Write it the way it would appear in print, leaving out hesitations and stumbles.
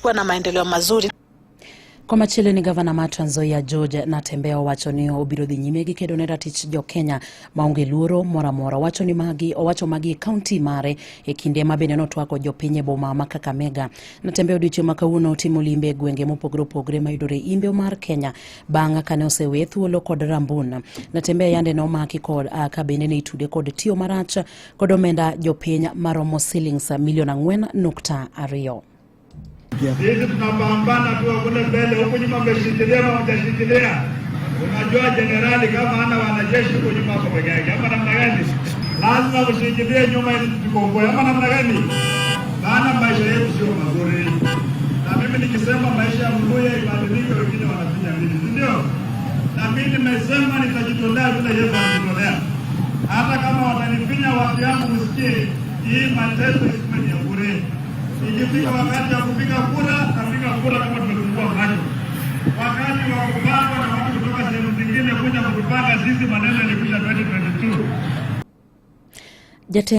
kuwa na maendeleo mazuri. Kwa machile ni Gavana Natembeya Natembeya owacho ni obiro dhi nyime gi kedo ne ratich jo Kenya maonge luoro moramora. Owacho magi kaunti mare e kinde ma bende notwako jo piny e boma ma Kakamega. Natembeya odiochieng' ma kawuono timo limbe gwenge mopogore opogore mayudore imbe mar Kenya bang' kane osewe thuolo kod rambun. Natembeya yande nomaki kod ka bende ne itude kod tiyo marach kod omenda jo piny maromo shillings milion 4.2. Sisi tunapambana tu kule mbele, huko nyuma mmeshikilia na hujashikilia. Unajua generali kama hana wanajeshi huko nyuma hapo peke yake. Ama namna gani? Lazima kushikilia nyuma ili tukomboe. Ama namna gani? Maana maisha yetu sio mazuri. Na mimi nikisema maisha ya Mluya ibadilike, wengine wanafinya nini? Ndio? Na mimi nimesema nitajitolea vile Yesu alijitolea. Hata kama watanifinya watu yangu msikie, hii mateso isiwe ya bure. Ikifika wakati wa kupiga kura, tapiga kura kama tumefungua macho. Wakati wa kupanga na watu kutoka sehemu zingine kuja kutupanga sisi, maneno yalikuja 2022.